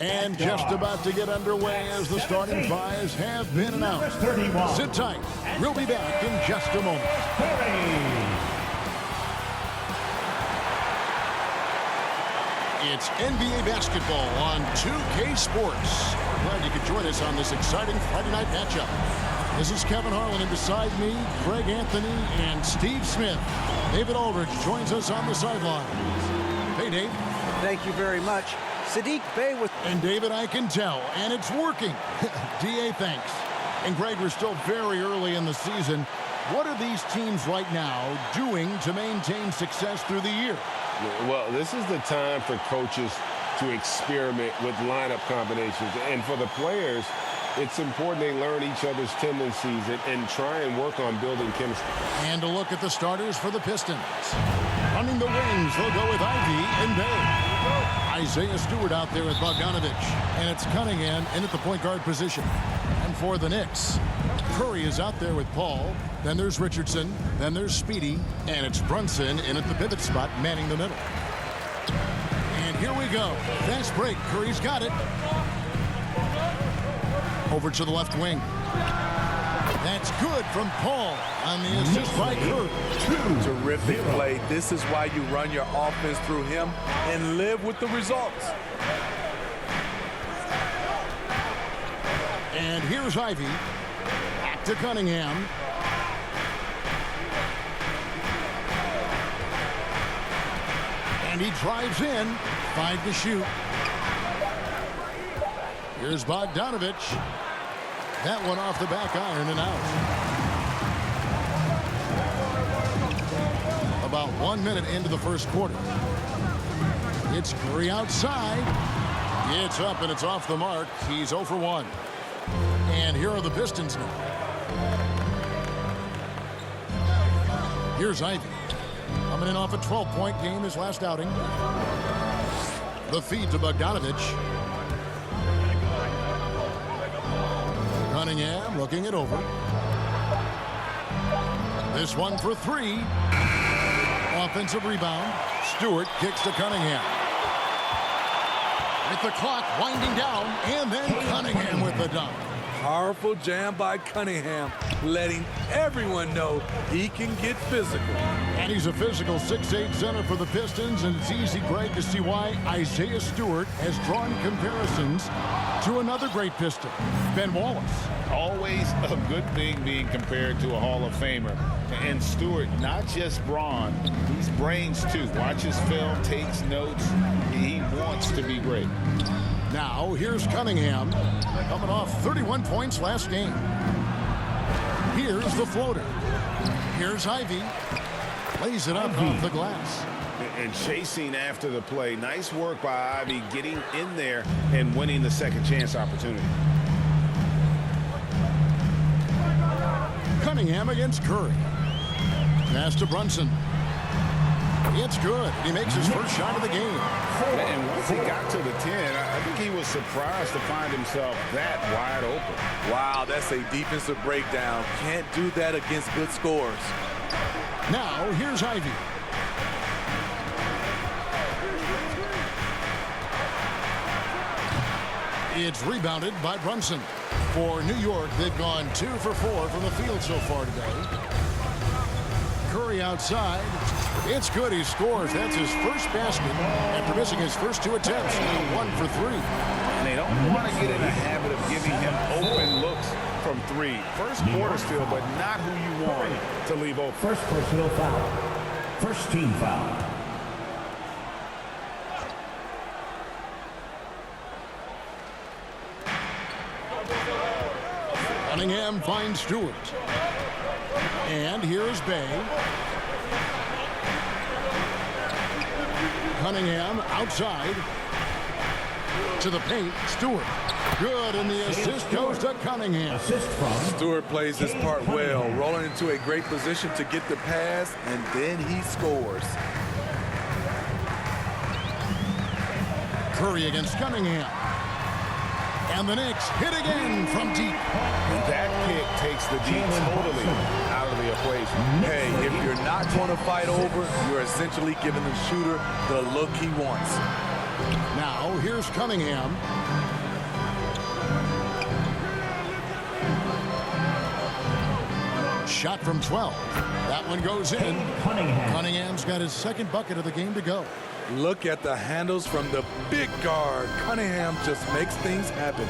And just about to get underway as the starting fives have been announced. Sit tight. We'll be back in just a moment. It's NBA basketball on 2K Sports. We're glad you could join us on this exciting Friday night matchup. This is Kevin Harlan, and beside me, Greg Anthony and Steve Smith. David Aldridge joins us on the sideline. Hey, Dave. Thank you very much. Sadiq Bey with... And David, I can tell, and it's working. DA, thanks. And Greg, we're still very early in the season. What are these teams right now doing to maintain success through the year? Well, this is the time for coaches to experiment with lineup combinations. And for the players, it's important they learn each other's tendencies and try and work on building chemistry. And a look at the starters for the Pistons. Running the wings, they'll go with Ivy and Bay. Isaiah Stewart out there with Bogdanovich. And it's Cunningham in at the point guard position. And for the Knicks, Curry is out there with Paul. Then there's Richardson. Then there's Speedy. And it's Brunson in at the pivot spot, manning the middle. And here we go. Fast break. Curry's got it. Over to the left wing. That's good from Paul on the assist by Curry. Terrific play. This is why you run your offense through him and live with the results. And here's Ivy. Back to Cunningham. And he drives in. 5 to shoot. Here's Bogdanovich. That one off the back iron and out. About 1 minute into the first quarter. It's Curry outside. It's up and it's off the mark. He's 0 for 1. And here are the Pistons now. Here's Ivy. Coming in off a 12-point game his last outing. The feed to Bogdanovich. Cunningham looking it over. This one for 3. Offensive rebound. Stewart kicks to Cunningham. With the clock winding down, and then Cunningham with the dunk. Powerful jam by Cunningham, letting everyone know he can get physical. And he's a physical 6'8" center for the Pistons, and it's easy, Greg, to see why Isaiah Stewart has drawn comparisons to another great Piston, Ben Wallace. Always a good thing being compared to a Hall of Famer. And Stewart, not just brawn, he's brains too. Watches film, takes notes. He wants to be great. Now, here's Cunningham, coming off 31 points last game. Here's the floater. Here's Ivy. Lays it up off the glass. And chasing after the play. Nice work by Ivy getting in there and winning the second chance opportunity. Cunningham against Curry. Pass to Brunson. It's good. He makes his first shot of the game. And once he got to the 10, I think he was surprised to find himself that wide open. Wow, that's a defensive breakdown. Can't do that against good scores. Now, here's Ivy. It's rebounded by Brunson. For New York, they've gone 2 for 4 from the field so far today. Curry outside. It's good. He scores. That's his first basket after missing his first 2 attempts. 1 for 3. And they don't want to get in the habit of giving him open looks from 3. First quarter still, but not who you want to leave open. First personal foul. First team foul. Cunningham finds Stewart. And here's Bay. Cunningham outside. To the paint. Stewart. Good, and the assist goes to Cunningham. Stewart plays his part well, rolling into a great position to get the pass, and then he scores. Curry against Cunningham. And the Knicks hit again from deep. And that kick takes the D totally out of the equation. Hey, if you're not going to fight over, you're essentially giving the shooter the look he wants. Now here's Cunningham. Shot from 12. That one goes in. Cunningham's got his second bucket of the game to go. Look at the handles from the big guard. Cunningham just makes things happen.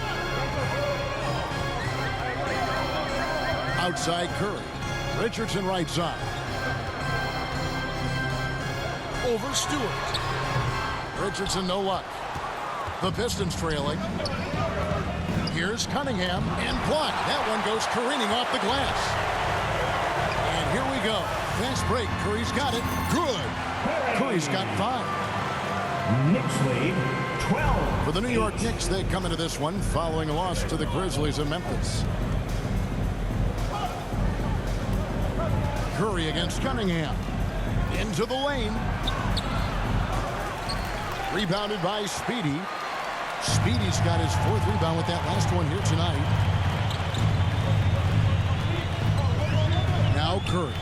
Outside Curry. Richardson right side. Over Stewart. Richardson no luck. The Pistons trailing. Here's Cunningham and blocked. That one goes careening off the glass. And here we go. Fast break. Curry's got it. Good. Curry's got 5. Knicks lead 12. For the New York Knicks, they come into this one following a loss to the Grizzlies of Memphis. Curry against Cunningham. Into the lane. Rebounded by Speedy. Speedy's got his 4th rebound with that last one here tonight. Now Curry.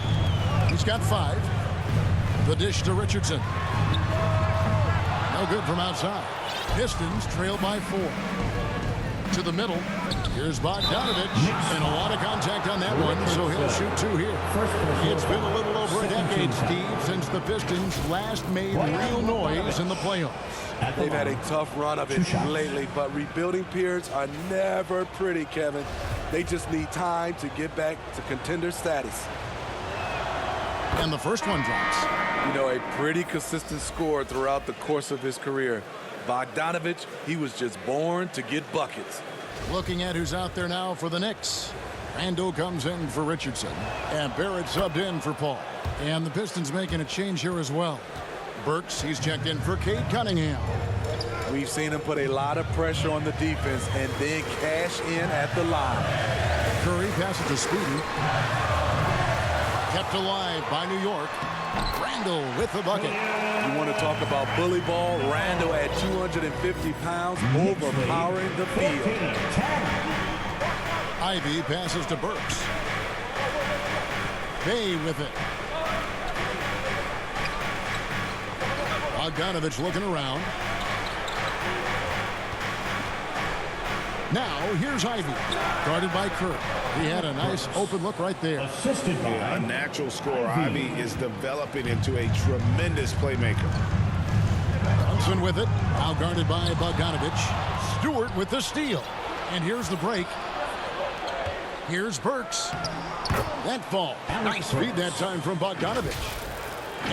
He's got 5. The dish to Richardson. No good from outside. Pistons trail by 4. To the middle. Here's Bogdanovich. And a lot of contact on that one, so he'll shoot 2 here. It's been a little over a decade, Steve, since the Pistons last made real noise in the playoffs. They've had a tough run of it lately, but rebuilding periods are never pretty, Kevin. They just need time to get back to contender status. And the first one drops. You know, a pretty consistent scorer throughout the course of his career. Bogdanovich, he was just born to get buckets. Looking at who's out there now for the Knicks. Randall comes in for Richardson. And Barrett subbed in for Paul. And the Pistons making a change here as well. Burks, he's checked in for Cade Cunningham. We've seen him put a lot of pressure on the defense and then cash in at the line. Curry passes to Speedy. Kept alive by New York. Randall with the bucket. You want to talk about bully ball? Randall at 250 pounds, overpowering the field. Ivy passes to Burks. Bay with it. Bogdanovich looking around. Now, here's Ivy, guarded by Curry. He had a nice open look right there. Assisted by A natural scorer. Ivy is developing into a tremendous playmaker. Johnson with it, now guarded by Bogdanovich. Stewart with the steal. And here's the break. Here's Burks. That ball. Nice feed that time from Bogdanovich.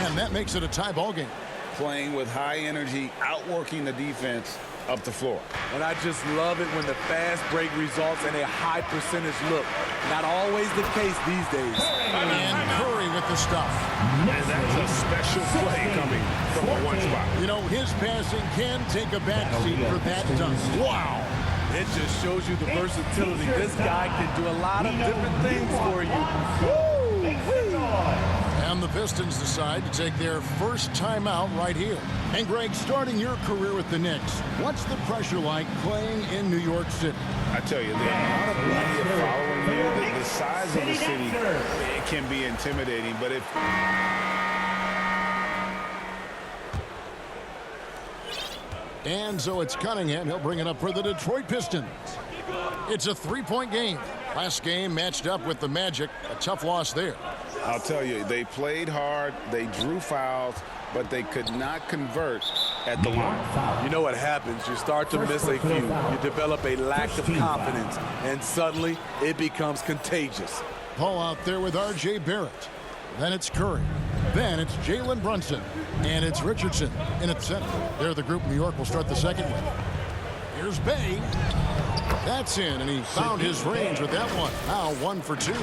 And that makes it a tie ball game. Playing with high energy, outworking the defense up the floor. And I just love it when the fast break results in a high percentage look. Not always the case these days. And Curry with the stuff. And that's a special play coming from the one spot. You know, his passing can take a backseat for that dunk. Wow. It just shows you the versatility. This guy can do a lot of different things for you. Woo! And the Pistons decide to take their first timeout right here. And Greg, starting your career with the Knicks, what's the pressure like playing in New York City? I tell you, the amount of media following you, the size of the city, it can be intimidating. But if And so it's Cunningham. He'll bring it up for the Detroit Pistons. It's a 3-point game. Last game matched up with the Magic. A tough loss there. I'll tell you, they played hard, they drew fouls, but they could not convert at the line. You know what happens? You start to miss a few. You develop a lack of confidence, and suddenly it becomes contagious. Paul out there with R.J. Barrett. Then it's Curry. Then it's Jalen Brunson. And it's Richardson in at center. They're the group New York will start the second with. Here's Bay. That's in, and he found his range with that one. Now 1 for 2.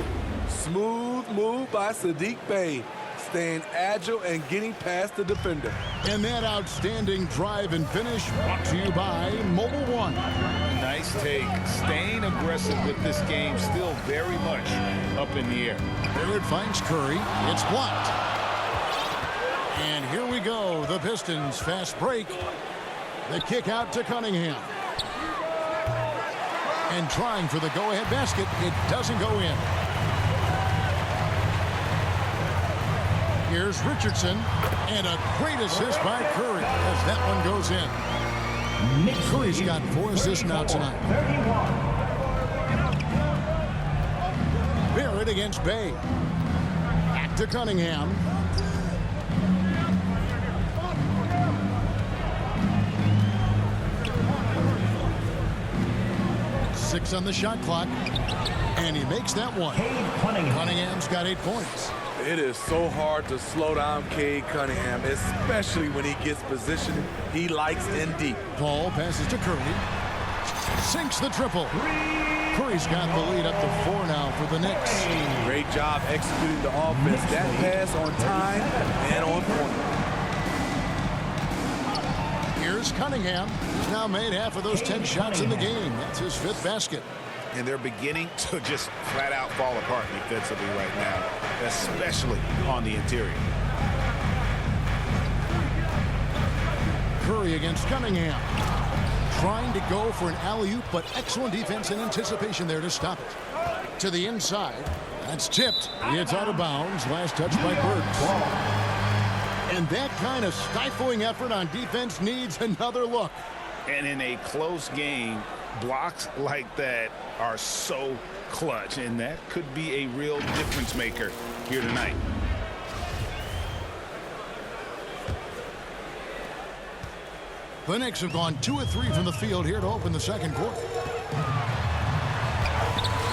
Smooth move by Saddiq Bey, staying agile and getting past the defender. And that outstanding drive and finish brought to you by Mobile One. Nice take. Staying aggressive with this game, still very much up in the air. Barrett finds Curry. It's blocked. And here we go. The Pistons fast break. The kick out to Cunningham. And trying for the go-ahead basket. It doesn't go in. Here's Richardson. And a great assist by Curry as that one goes in. Knicks Curry's lead got 4 assists now tonight. 31. Barrett against Bay. Back to Cunningham. Six on the shot clock. And he makes that one. Cunningham's got 8 points. It is so hard to slow down Cade Cunningham, especially when he gets positioned he likes in deep. Paul passes to Curry. Sinks the triple. Curry's got the lead up to 4 now for the Knicks. Great job executing the offense. That pass on time and on point. Here's Cunningham. He's now made half of those 10 shots in the game. That's his 5th basket. And they're beginning to just flat out fall apart defensively right now, especially on the interior. Curry against Cunningham. Trying to go for an alley-oop, but excellent defense and anticipation there to stop it. To the inside. That's tipped. It's out of bounds. Last touch by Burks. And that kind of stifling effort on defense needs another look. And in a close game, blocks like that are so clutch, and that could be a real difference maker here tonight. The Knicks have gone 2 of 3 from the field here to open the second quarter.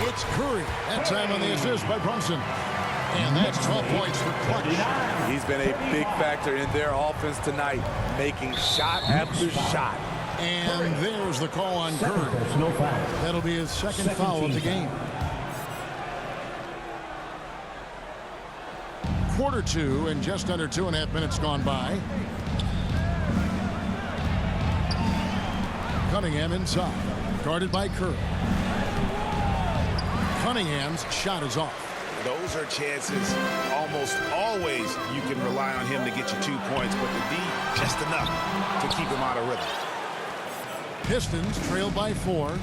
It's Curry. That time on the assist by Brunson. And that's 12 points for clutch. He's been a big factor in their offense tonight, making shot after shot. And there's the call on Curry. That'll be his second foul of the game. Quarter 2 and just under 2.5 minutes gone by. Cunningham inside, guarded by Curry. Cunningham's shot is off. Those are chances almost always you can rely on him to get you 2 points, but the D just enough to keep him out of rhythm. Pistons trail by 4.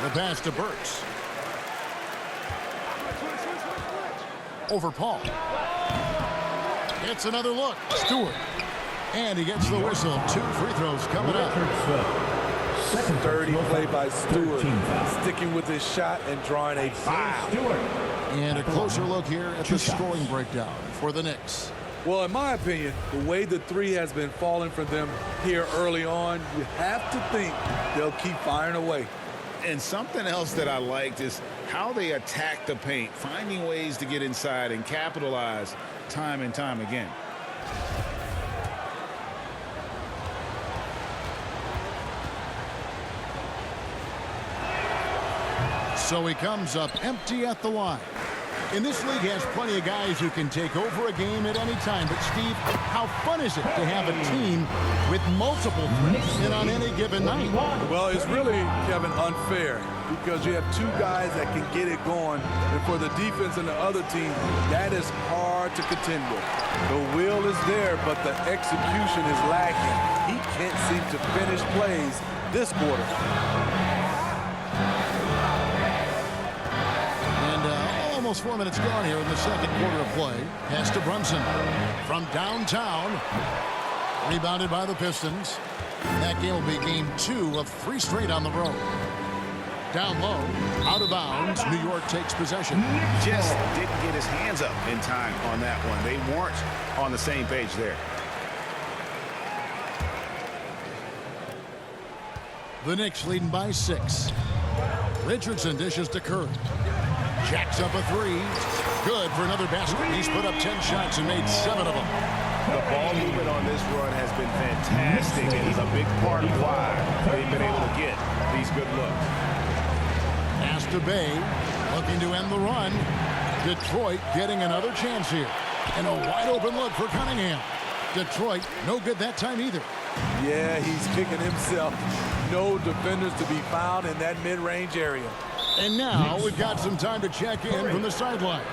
The pass to Burks. Over Paul. It's another look. Stewart. And he gets the whistle. 2 free throws coming up. Sturdy play by Stewart, sticking with his shot and drawing a foul. And a closer look here at the scoring breakdown for the Knicks. Well, in my opinion, the way the 3 has been falling for them here early on, you have to think they'll keep firing away. And something else that I liked is how they attack the paint, finding ways to get inside and capitalize time and time again. So he comes up empty at the line. And this league has plenty of guys who can take over a game at any time. But, Steve, how fun is it to have a team with multiple threats in on any given night? Well, it's really, Kevin, unfair because you have 2 guys that can get it going. And for the defense and the other team, that is hard to contend with. The will is there, but the execution is lacking. He can't seem to finish plays this quarter. Almost 4 minutes gone here in the second quarter of play. Pass to Brunson from downtown. Rebounded by the Pistons. That game will be game 2 of 3 straight on the road. Down low, out of bounds. New York takes possession. Just didn't get his hands up in time on that one. They weren't on the same page there. The Knicks leading by 6. Richardson dishes to Curry. Jacks up a 3. Good for another basket. He's put up 10 shots and made 7 of them. The ball movement on this run has been fantastic, and he's a big part of why they've been able to get these good looks. Pass to Bay, looking to end the run. Detroit getting another chance here. And a wide open look for Cunningham. Detroit, no good that time either. Yeah, he's kicking himself. No defenders to be found in that mid-range area. And now we've got some time to check in from the sideline.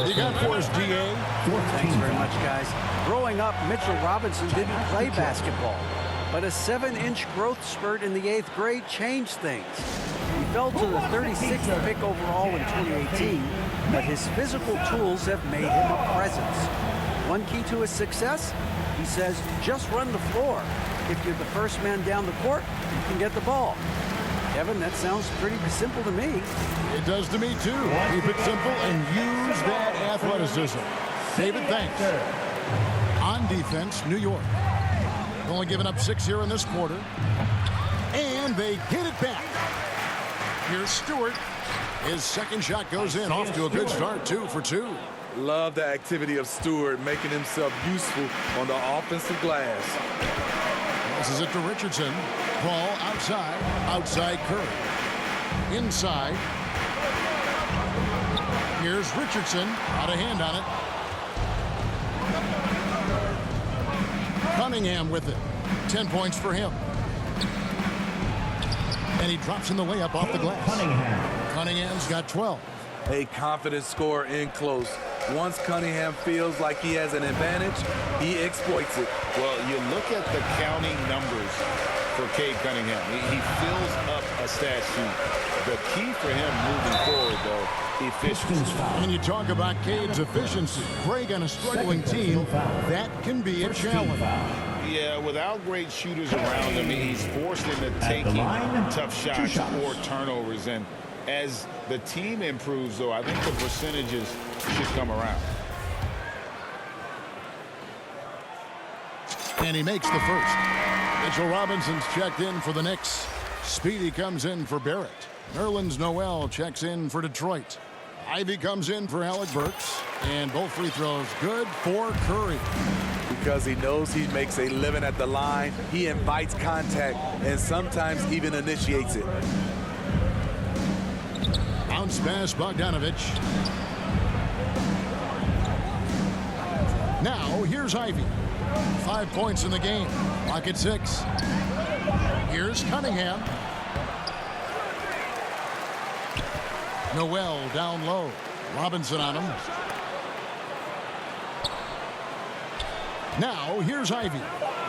You got for us, DA? Thanks very much, guys. Growing up, Mitchell Robinson didn't play basketball, but a 7-inch growth spurt in the 8th grade changed things. He fell to the 36th pick overall in 2018, but his physical tools have made him a presence. One key to his success, he says, just run the floor. If you're the first man down the court, you can get the ball. Kevin, that sounds pretty simple to me. It does to me, too. Keep it simple and use that athleticism. David, thanks. On defense, New York. Only giving up 6 here in this quarter. And they get it back. Here's Stewart. His second shot goes in. Off to a good start, 2 for 2. Love the activity of Stewart, making himself useful on the offensive glass. Passes it to Richardson. Ball outside. Outside Curry. Inside. Here's Richardson. Out of hand on it. Cunningham with it. 10 points for him. And he drops in the layup off the glass. Cunningham's got 12. A confident scorer in close. Once Cunningham feels like he has an advantage, he exploits it. Well, you look at the counting numbers for Cade Cunningham. He fills up a stat sheet. The key for him moving forward, though, efficiency. When you talk about Cade's efficiency, Greg on a struggling team, that can be a challenge. Yeah, without great shooters around him, he's forced into taking tough shots or turnovers. And as the team improves, though, I think the percentages should come around. And he makes the first. Mitchell Robinson's checked in for the Knicks. Speedy comes in for Barrett. Nerlens Noel checks in for Detroit. Ivy comes in for Alec Burks. And both free throws good for Curry. Because he knows he makes a living at the line, he invites contact and sometimes even initiates it. Bounce pass, Bogdanovich. Now, here's Ivy. 5 points in the game. Lock at 6. Here's Cunningham. Noel down low. Robinson on him. Now, here's Ivy.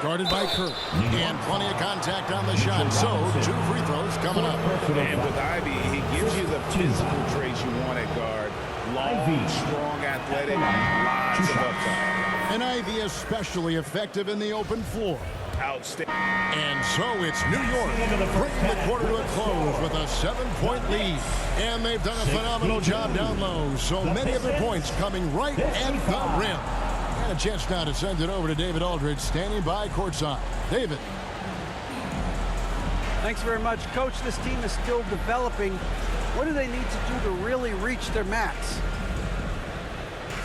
Guarded by Curry. And plenty of contact on the shot. So, 2 free throws coming up. And with Ivy, he gives you the physical traits you want at guard. Long, strong, athletic, lots of upside. And Ivy especially effective in the open floor. Outstanding. And so it's New York bringing the quarter to a close with a 7-point lead. And they've done a phenomenal job down low. So many of their points coming right at the rim. And a chance now to send it over to David Aldridge standing by courtside. David. Thanks very much, Coach. This team is still developing. What do they need to do to really reach their max?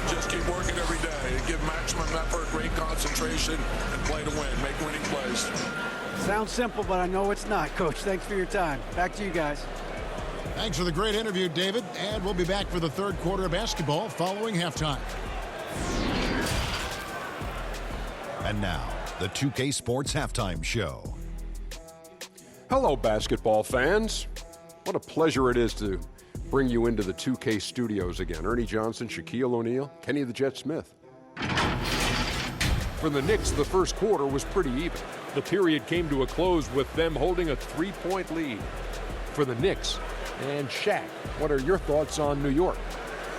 Just keep working every day. Give maximum effort, great concentration, and play to win. Make winning plays. Sounds simple, but I know it's not, Coach. Thanks for your time. Back to you guys. Thanks for the great interview, David. And we'll be back for the third quarter of basketball following halftime. And now, the 2K Sports Halftime Show. Hello, basketball fans. What a pleasure it is to bring you into the 2K studios again. Ernie Johnson, Shaquille O'Neal, Kenny the Jet Smith. For the Knicks, the first quarter was pretty even. The period came to a close with them holding a 3-point lead. For the Knicks and Shaq, what are your thoughts on New York?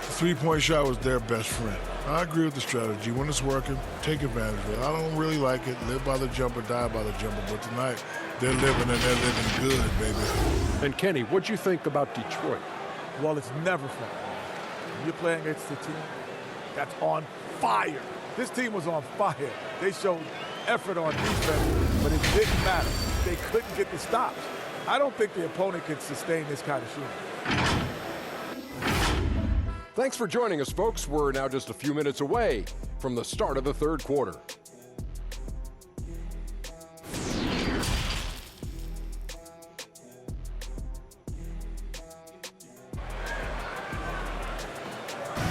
The three-point shot was their best friend. I agree with the strategy. When it's working, take advantage of it. I don't really like it. Live by the jumper, die by the jumper. But tonight, they're living and they're living good, baby. And Kenny, what'd you think about Detroit? Well, it's never fun. When you're playing against a team that's on fire. This team was on fire. They showed effort on defense, but it didn't matter. They couldn't get the stops. I don't think the opponent could sustain this kind of shooting. Thanks for joining us, folks. We're now just a few minutes away from the start of the third quarter.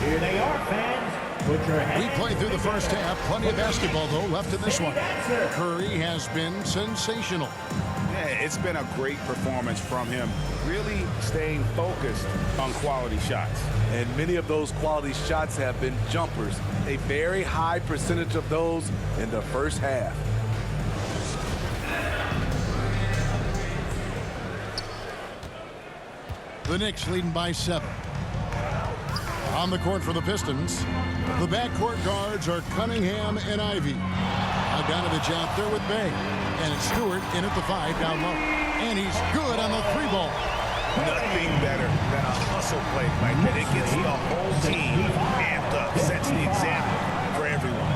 Here they are, fans. Put your hands. We played through the first half. Plenty of basketball, though, left in this one. Curry has been sensational. Yeah, it's been a great performance from him. Really staying focused on quality shots. And many of those quality shots have been jumpers. A very high percentage of those in the first half. The Knicks leading by 7. On the court for the Pistons, the backcourt guards are Cunningham and Ivy. Bogdanovich out there with Bay. And it's Stewart in at the 5 down low. And he's good on the 3-ball. Nothing better than a hustle play like that. It gets the whole team amped up, sets the example for everyone.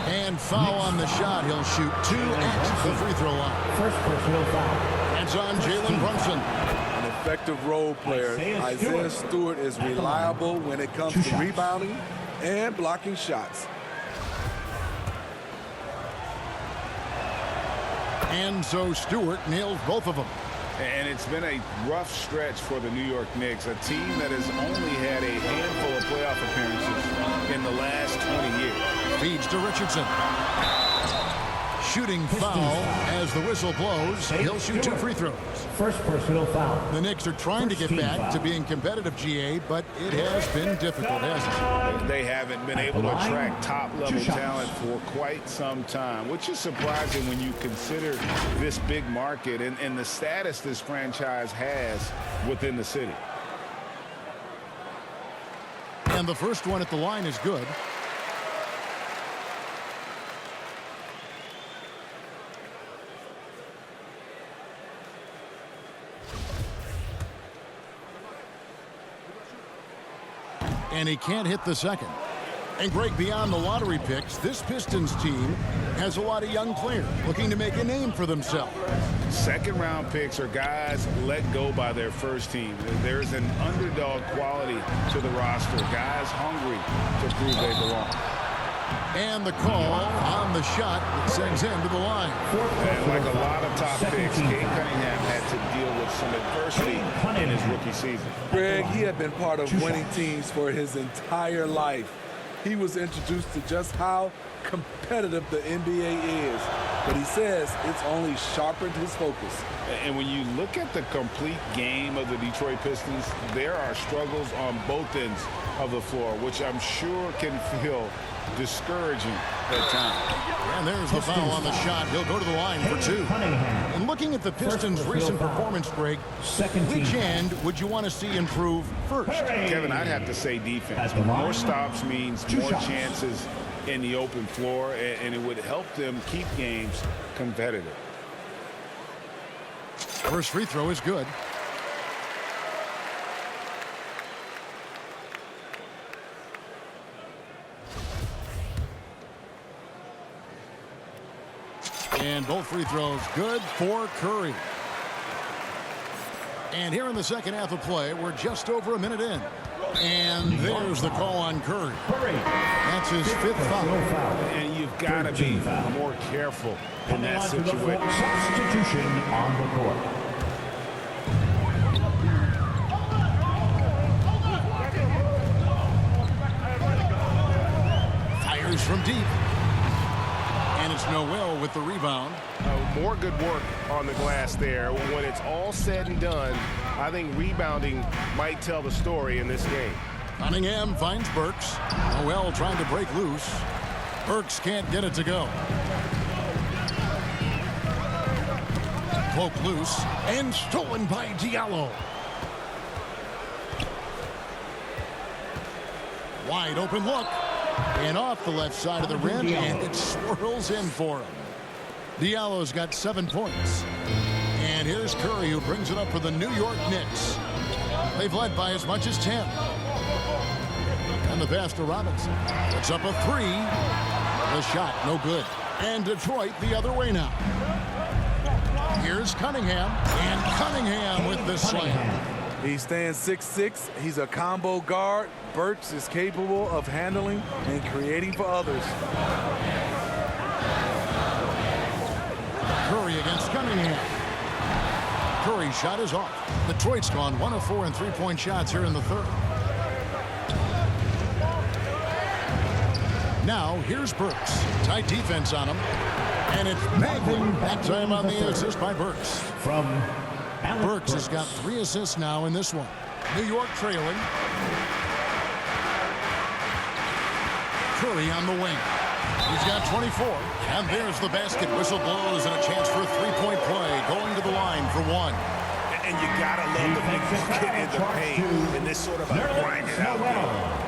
And foul on the shot. He'll shoot 2 at the free throw line. First personal foul. It's on Jalen Brunson. An effective role player. Isaiah Stewart is reliable when it comes to rebounding and blocking shots. And so Stewart nails both of them. And it's been a rough stretch for the New York Knicks, a team that has only had a handful of playoff appearances in the last 20 years. Feeds to Richardson. Shooting foul as the whistle blows. He'll shoot 2 free throws. First personal foul. The Knicks are trying to get back to being competitive, GA, but it has been difficult, hasn't it? They haven't been able to attract top-level talent for quite some time, which is surprising when you consider this big market and the status this franchise has within the city. And the first one at the line is good. And he can't hit the second. And Greg, beyond the lottery picks, this Pistons team has a lot of young players looking to make a name for themselves. Second-round picks are guys let go by their first team. There's an underdog quality to the roster, guys hungry to prove they belong. And the call on the shot that sends him to the line. And like a lot of top picks, Cade Cunningham had to deal with some adversity in his rookie season. Greg, he had been part of winning teams for his entire life. He was introduced to just how competitive the NBA is. But he says it's only sharpened his focus. And when you look at the complete game of the Detroit Pistons, there are struggles on both ends of the floor, which I'm sure can feel discouraging at times. And there's the foul on the shot. He'll go to the line for 2. And looking at the Pistons' recent performance, Greg, which end would you want to see improve first? Kevin, I'd have to say defense. More stops means more chances in the open floor, and it would help them keep games competitive. First free throw is good. And both free throws good for Curry. And here in the second half of play, we're just over a minute in. And there's the call on Curry. That's his 5th foul. And you've got to be more careful in that situation. Substitution on the court. Fires from deep. And it's Noel with the rebound. More good work on the glass there. When it's all said and done, I think rebounding might tell the story in this game. Cunningham finds Burks. Noel trying to break loose. Burks can't get it to go. Poke loose and stolen by Diallo. Wide open look. And off the left side of the rim, and it swirls in for him. Diallo's got 7 points. And here's Curry, who brings it up for the New York Knicks. They've led by as much as 10. And the pass to Robinson. It's up a 3. The shot, no good. And Detroit the other way now. Here's Cunningham. And Cunningham with the slam. He stands 6'6". He's a combo guard. Burks is capable of handling and creating for others. Curry against Cunningham. Curry's shot is off. Detroit's gone 1 of 4 in 3-point shots here in the third. Now here's Burks. Tight defense on him. And it's Bagley. That time on the assist by Burks. Burks has got 3 assists now in this one. New York trailing. Curry on the wing. He's got 24. And there's the basket. Whistle blows and a chance for a three-point play. Going to the line for one. And you gotta love the big get in the paint in this sort of a grinded out game.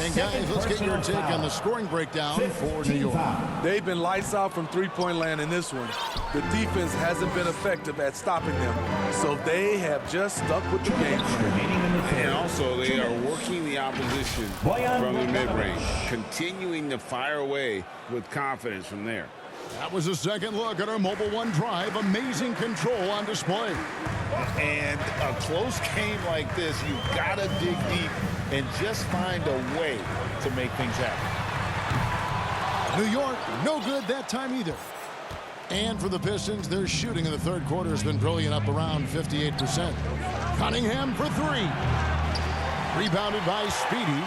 And guys, let's get your take on the scoring breakdown for New York. They've been lights out from three-point land in this one. The defense hasn't been effective at stopping them, so they have just stuck with the game plan. And also, they are working the opposition from the mid-range, continuing to fire away with confidence from there. That was a second look at our Mobile One drive. Amazing control on display. And a close game like this, you've got to dig deep and just find a way to make things happen. New York, no good that time either. And for the Pistons, their shooting in the third quarter has been brilliant, up around 58%. Cunningham for three. Rebounded by Speedy.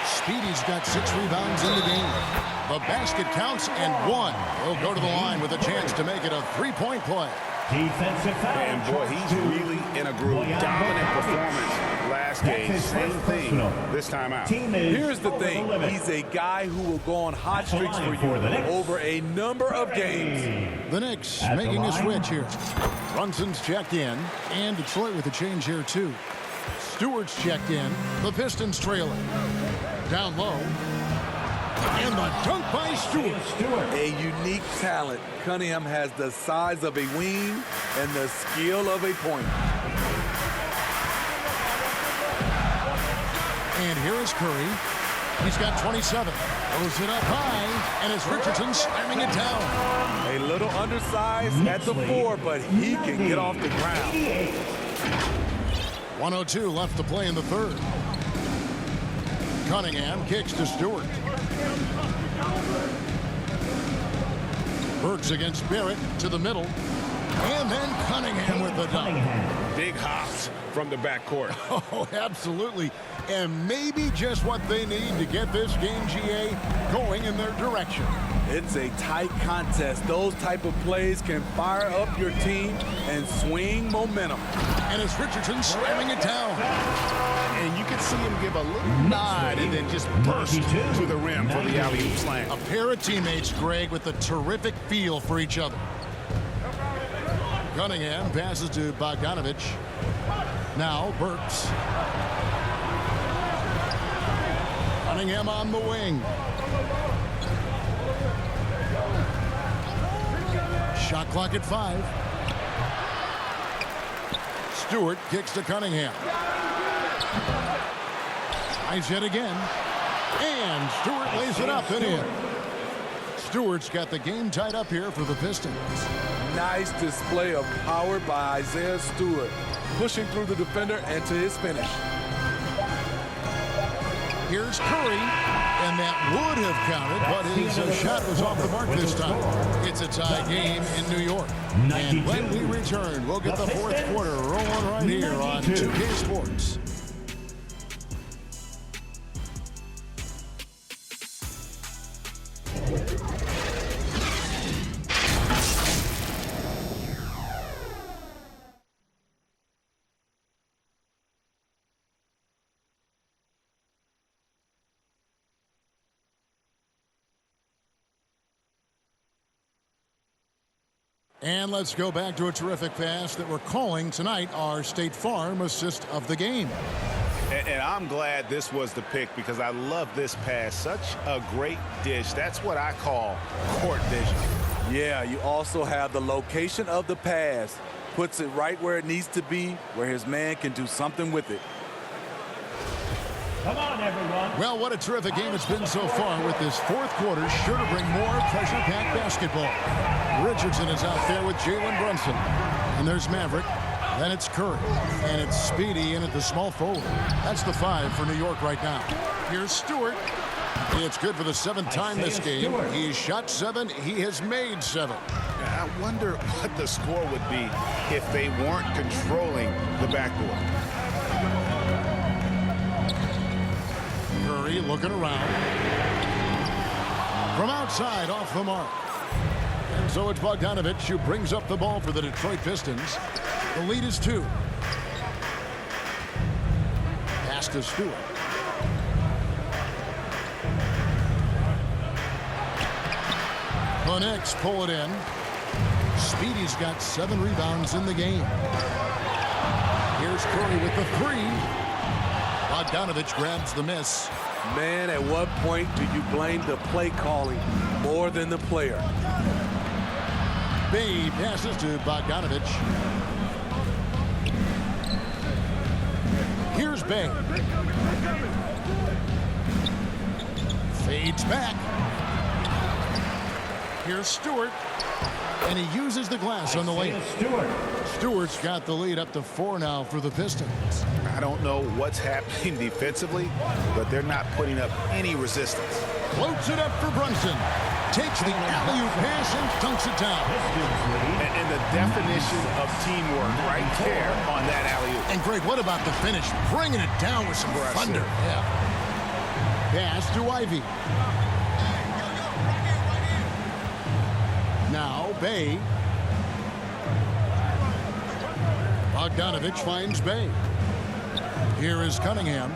Speedy's got 6 rebounds in the game. The basket counts and one. He'll go to the line with a chance to make it a three-point play. Defensive foul. And boy, he's really in a groove. Dominant performance last game. Same thing this time out. Here's the thing. He's a guy who will go on hot streaks for you over a number of games. The Knicks making a switch here. Brunson's checked in. And Detroit with a change here, too. Stewart's checked in. The Pistons trailing. Down low. And the dunk by Stewart. A unique talent. Cunningham has the size of a wing and the skill of a point. And here is Curry. He's got 27. Throws it up high, and it's Richardson slamming it down. A little undersized at the 4, but he can get off the ground. 1:02 left to play in the third. Cunningham kicks to Stewart. Burks against Barrett to the middle. And then Cunningham with the dunk. Big hops from the backcourt. Oh, absolutely. And maybe just what they need to get this game, GA, going in their direction. It's a tight contest. Those type of plays can fire up your team and swing momentum. And it's Richardson slamming it down. And you can see him give a little nod and then just burst to the rim for the alley-oop slam. A pair of teammates, Greg, with a terrific feel for each other. Cunningham passes to Bogdanovich. Now Burks. Cunningham on the wing. Shot clock at 5. Stewart kicks to Cunningham. Tries yet again. And Stewart lays it up and in. Stewart's got the game tied up here for the Pistons. Nice display of power by Isaiah Stewart, pushing through the defender and to his finish. Here's Curry, and that would have counted, but his shot was off the mark this time. It's a tie game in New York. And when we return, we'll get the fourth quarter rolling right here on 2K Sports. And let's go back to a terrific pass that we're calling tonight our State Farm assist of the game. And I'm glad this was the pick because I love this pass. Such a great dish. That's what I call court vision. Yeah, you also have the location of the pass. Puts it right where it needs to be, where his man can do something with it. Come on, everyone. Well, what a terrific game it's been so far with this fourth quarter. Sure to bring more pressure-packed basketball. Richardson is out there with Jalen Brunson. And there's Maverick. Then it's Curry. And it's Speedy in at the small forward. That's the 5 for New York right now. Here's Stewart. It's good for the 7th time this game. He's shot 7. He has made 7. I wonder what the score would be if they weren't controlling the backboard. Curry looking around. From outside, off the mark. And so it's Bogdanovich who brings up the ball for the Detroit Pistons. The lead is 2. Pass to Stewart. The Knicks pull it in. Speedy's got 7 rebounds in the game. Here's Curry with the 3. Bogdanovich grabs the miss. Man, at what point do you blame the play calling more than the player? Bay passes to Bogdanovich. Here's Bay. Fades back. Here's Stewart. And he uses the glass on the layup. Stewart's got the lead up to 4 now for the Pistons. I don't know what's happening defensively, but they're not putting up any resistance. Floats it up for Brunson. Takes the alley-oop pass and dunks it down. And the definition of teamwork right there on that alley-oop. And Greg, what about the finish? Bringing it down with some thunder. Yeah. Pass to Ivy. Now Bay. Bogdanovich finds Bay. Here is Cunningham.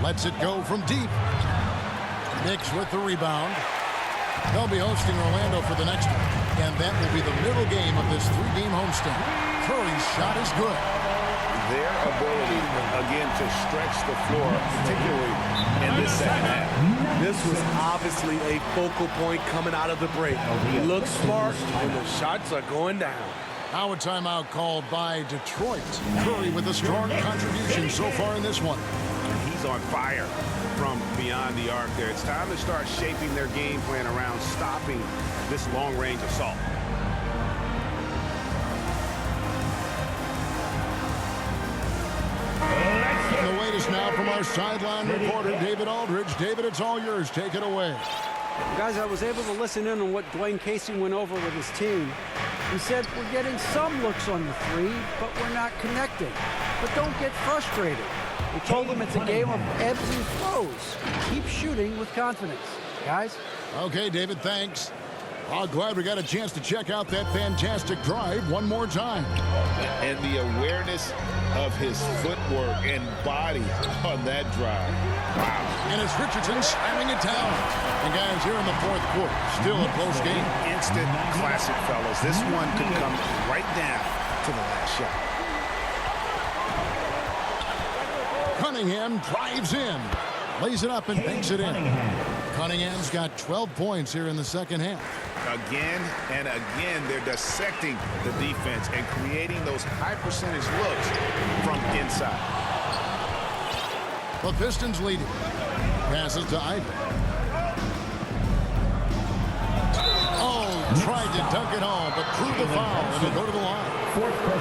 Lets it go from deep. Knicks with the rebound. They'll be hosting Orlando for the next one. And that will be the middle game of this 3-game homestand. Curry's shot is good. Their ability, again, to stretch the floor, particularly in this second half. This was obviously a focal point coming out of the break. He looks smart, and the shots are going down. Now a timeout called by Detroit. Curry with a strong contribution so far in this one. He's on fire from beyond the arc there. It's time to start shaping their game plan around stopping this long-range assault. The latest now from our sideline reporter, David Aldridge. David, it's all yours. Take it away. Guys, I was able to listen in on what Dwayne Casey went over with his team. He said, we're getting some looks on the 3, but we're not connecting. But don't get frustrated. We told them it's a game of ebbs and flows. Keep shooting with confidence. Guys? Okay, David, thanks. I'm glad we got a chance to check out that fantastic drive one more time. And the awareness of his footwork and body on that drive. Wow. And it's Richardson slamming it down. And guys, here in the 4th quarter, still a close game. Instant classic, fellas. This one could come right down to the last shot. Cunningham drives in. Lays it up and banks it in. Cunningham's got 12 points here in the second half. Again and again, they're dissecting the defense and creating those high-percentage looks from inside. The Pistons lead it. Passes to Ivy. Oh, tried to dunk it home, but drew the foul, and he'll go to the line.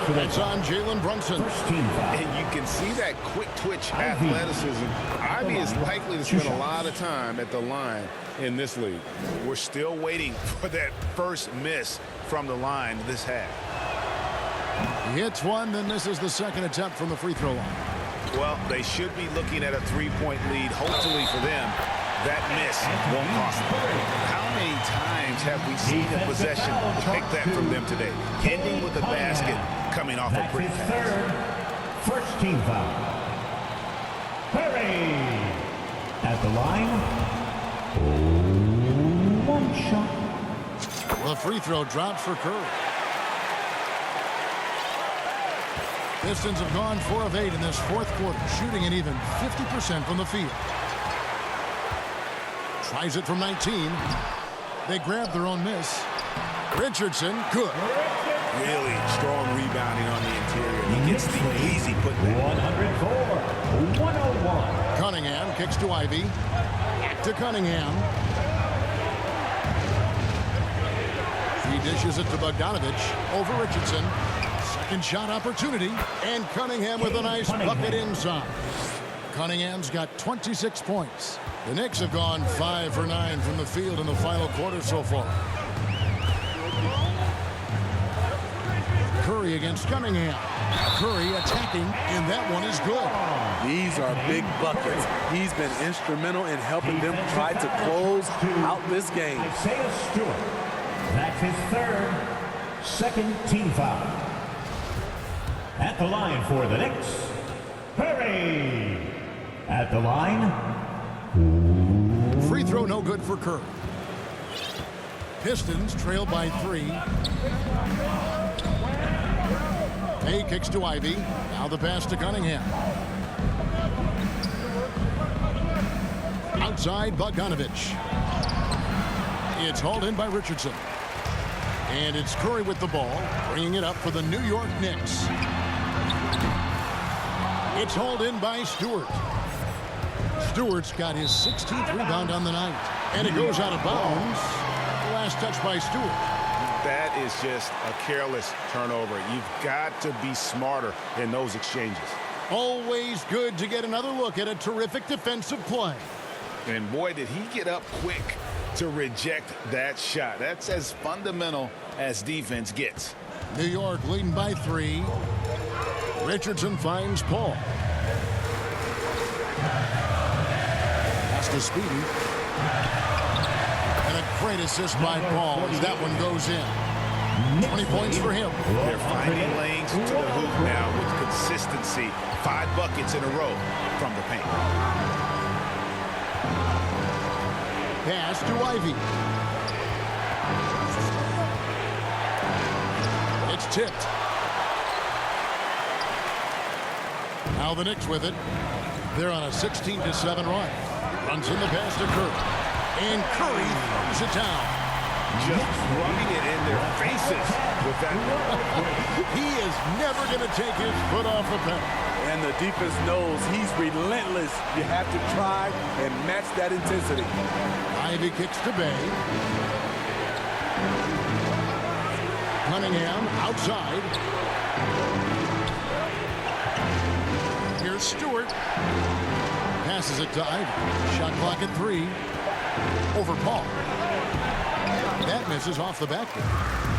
That's on Jalen Brunson. And you can see that quick twitch athleticism. Ivy is likely to spend a lot of time at the line in this league. We're still waiting for that first miss from the line this half. He hits one, then misses the second attempt from the free throw line. Well, they should be looking at a 3-point lead. Hopefully for them, that miss won't cost them. How many times have we seen a possession like that from them today? Ending with a basket, coming off a pretty pass. First team foul. Curry at the line. One shot. The free throw drops for Curry. Pistons have gone 4 of 8 in this 4th quarter, shooting an even 50% from the field. Tries it from 19. They grab their own miss. Richardson, good. Really strong rebounding on the interior. He gets the easy putback. 104-101. Cunningham kicks to Ivy. Back to Cunningham. He dishes it to Bogdanovich over Richardson. Second shot opportunity. And Cunningham with a nice bucket inside. Cunningham's got 26 points. The Knicks have gone 5 for 9 from the field in the final quarter so far. Curry against Cunningham. Curry attacking, and that one is good. These are big buckets. He's been instrumental in helping them try to close out this game. Isaiah Stewart. That's his 3rd, second team foul. At the line for the Knicks, Curry. At the line, Free throw no good for Curry. Pistons trail by 3. May kicks to Ivy. Now the pass to Cunningham. Outside Bogdanovich. It's hauled in by Richardson. And it's Curry with the ball, bringing it up for the New York Knicks. It's hauled in by Stewart. Stewart's got his 16th rebound on the night. And it goes out of bounds. Last touch by Stewart. That is just a careless turnover. You've got to be smarter in those exchanges. Always good to get another look at a terrific defensive play. And boy, did he get up quick to reject that shot. That's as fundamental as defense gets. New York leading by 3. Richardson finds Paul. Pass to Speedy. And a great assist by Paul as that one goes in. 20 points for him. They're finding lanes to the hoop now with consistency. 5 buckets in a row from the paint. Pass to Ivy. It's tipped. Now the Knicks with it. They're on a 16-7 run. Runs in the pass to Curry. And Curry throws it down. Just rubbing it in their faces with that. He is never going to take his foot off the pedal. And the defense knows he's relentless. You have to try and match that intensity. Ivy kicks to Bay. Cunningham outside. Here's Stewart. Passes it to Ivy. Shot clock at 3. Over Paul. That misses off the backboard.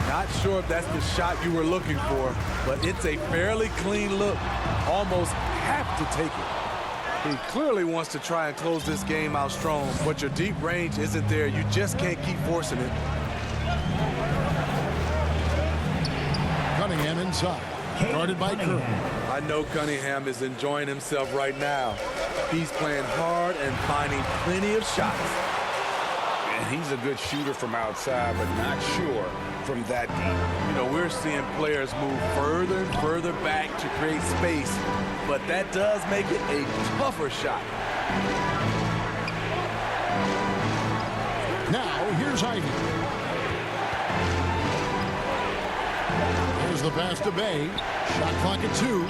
Not sure if that's the shot you were looking for, but it's a fairly clean look. Almost have to take it. He clearly wants to try and close this game out strong, but your deep range isn't there. You just can't keep forcing it. Cunningham inside. Guarded by Curry. I know Cunningham is enjoying himself right now. He's playing hard and finding plenty of shots. And he's a good shooter from outside, but not sure from that deep. You know, we're seeing players move further and further back to create space, but that does make it a tougher shot. Now, here's Ivy. Here's the pass to Bay. Shot clock at 2.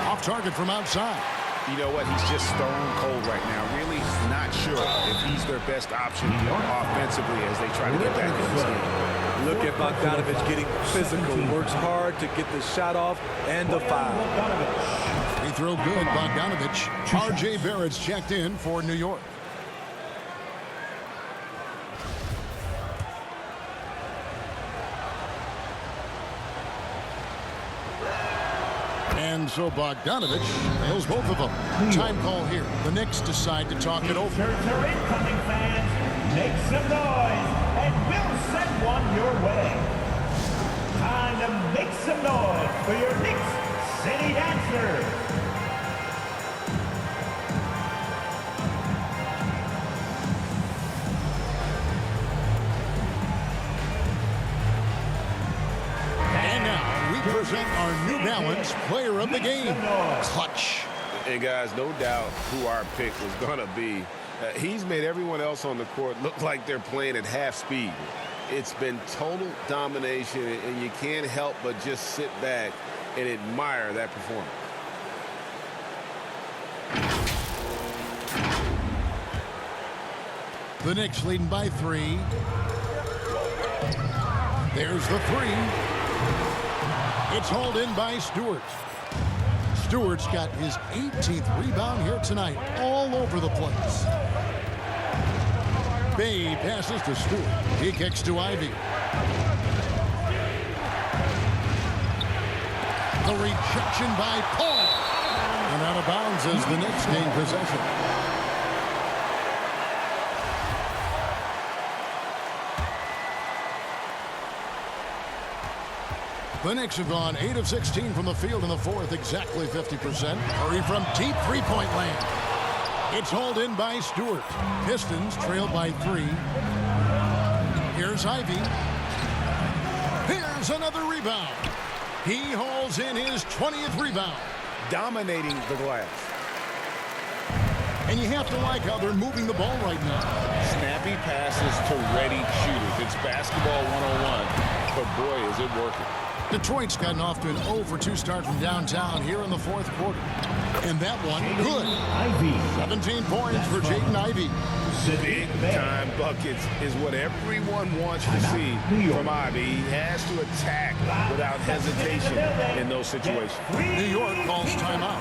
Off target from outside. You know what? He's just stone cold right now. Really not sure if he's their best option offensively as they try to get back in this game. Look at Bogdanovich getting physical. Works hard to get the shot off and the foul. Free throw good, Bogdanovich. R.J. Barrett's checked in for New York. And so Bogdanovich nails both of them. Time call here. The Knicks decide to talk it over. T-shirts are incoming, fans. Make some noise, and we'll send one your way. Time to make some noise for your Knicks City Dancers. Present our New Balance Player of the Game, Clutch. And guys, no doubt who our pick was going to be. He's made everyone else on the court look like they're playing at half speed. It's been total domination, and you can't help but just sit back and admire that performance. The Knicks leading by 3. There's the 3. It's hauled in by Stewart. Stewart's got his 18th rebound here tonight, all over the place. Bay passes to Stewart. He kicks to Ivy. The rejection by Paul. And out of bounds as the Knicks gain possession. The Knicks have gone 8 of 16 from the field in the fourth, exactly 50%. Curry from deep three-point land. It's hauled in by Stewart. Pistons trail by 3. Here's Ivy. Here's another rebound. He hauls in his 20th rebound. Dominating the glass. And you have to like how they're moving the ball right now. Snappy passes to ready shooters. It's basketball 101, but boy, is it working. Detroit's gotten off to an 0-for-2 start from downtown here in the fourth quarter. And that one, good. 17 points for Jaden Ivey. Big-time buckets is what everyone wants to see from Ivy. He has to attack without hesitation in those situations. New York calls timeout.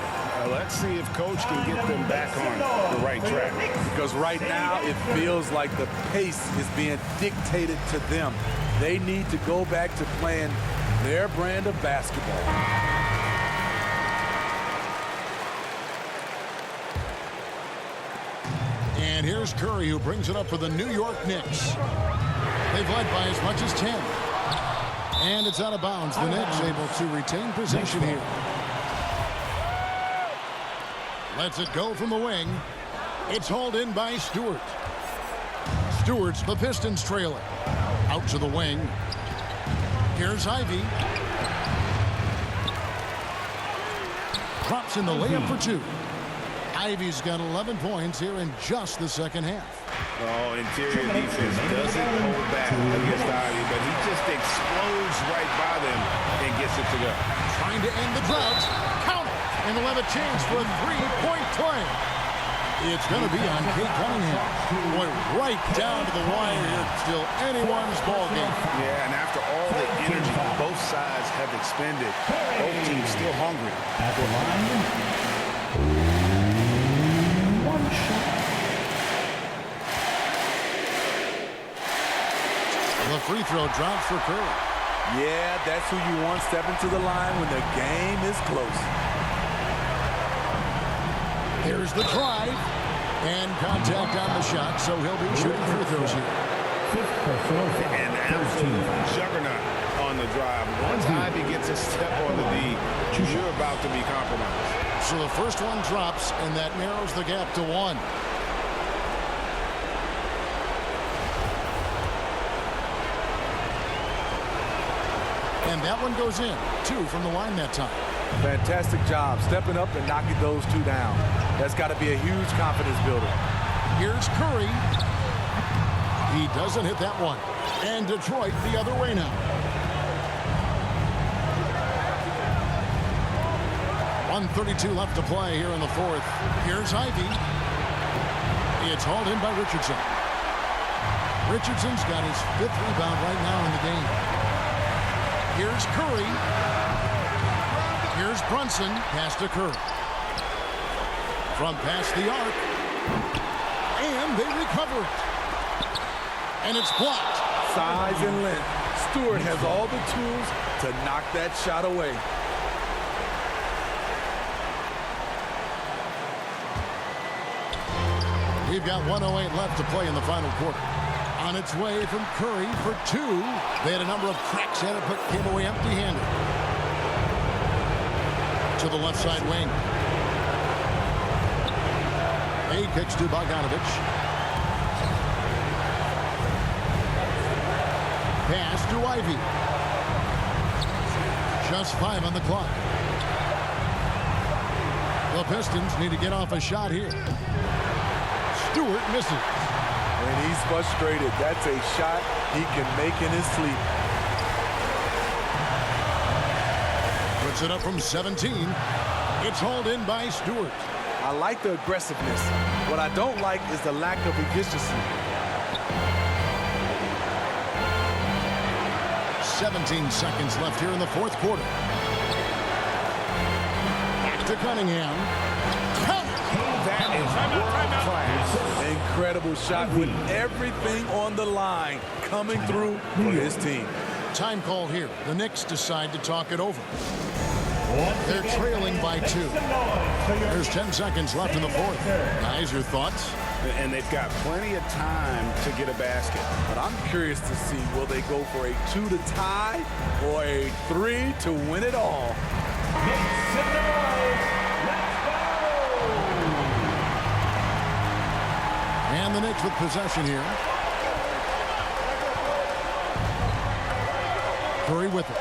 Let's see if Coach can get them back on the right track. Because right now it feels like the pace is being dictated to them. They need to go back to playing their brand of basketball. And here's Curry, who brings it up for the New York Knicks. They've led by as much as 10. And it's out of bounds. The Knicks able to retain possession here. Lets it go from the wing. It's hauled in by Stewart. Stewart's the Pistons trailing. Out to the wing. Here's Ivy. Drops in the layup for 2. Ivy's got 11 points here in just the second half. Oh, interior defense doesn't hold back against Ivy, but he just explodes right by them and gets it to go. Trying to end the drought. Count it. And they'll have a chance for a 3-point play. It's going to be on Kate Cunningham. Boy, right down to the wire here. Still anyone's ball game. Yeah, and after all the energy both sides have expended, both teams still hungry. At the line, one shot. The free throw drops for Curry. Yeah, that's who you want stepping to the line when the game is close. Here's the drive. And contact on the shot, so he'll be shooting free throws here. An absolute juggernaut on the drive. Once Ivy gets a step on the D, you're about to be compromised. So the first one drops, and that narrows the gap to 1. And that one goes in. 2 from the line that time. Fantastic job stepping up and knocking those 2 down. That's got to be a huge confidence builder. Here's Curry. He doesn't hit that one. And Detroit the other way now. 1:32 left to play here in the fourth. Here's Ivy. It's hauled in by Richardson. Richardson's got his 5th rebound right now in the game. Here's Curry. Here's Brunson. Pass to Curry. From past the arc. And they recover it. And it's blocked. Size and length. Stewart has all the tools to knock that shot away. We've got 1:08 left to play in the final quarter. On its way from Curry for 2. They had a number of cracks at it, but came away empty-handed. To the left side wing. He kicks to Bogdanovich. Pass to Ivy. Just 5 on the clock. The Pistons need to get off a shot here. Stewart misses. And he's frustrated. That's a shot he can make in his sleep. Puts it up from 17. It's hauled in by Stewart. I like the aggressiveness. What I don't like is the lack of efficiency. 17 seconds left here in the fourth quarter. Back to Cunningham. That is world class. Incredible shot with everything on the line coming through for his team. Time call here. The Knicks decide to talk it over. They're trailing by 2. There's 10 seconds left in the fourth. Guys, your thoughts? And they've got plenty of time to get a basket. But I'm curious to see, will they go for a 2 to tie or a 3 to win it all? Make some noise. Let's go! And the Knicks with possession here. Curry with it.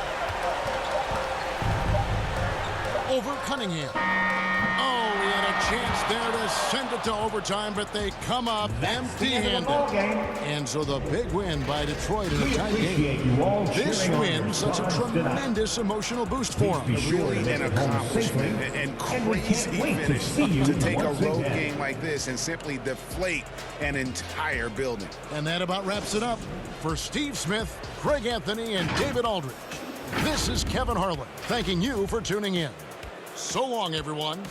Over Cunningham. Oh, he had a chance there to send it to overtime, but they come up empty-handed. And so the big win by Detroit in a tight game. This win, such a tremendous emotional boost for them. Really an accomplishment and crazy finish to take a road game like this and simply deflate an entire building. And that about wraps it up. For Steve Smith, Craig Anthony, and David Aldridge, this is Kevin Harlan thanking you for tuning in. So long, everyone.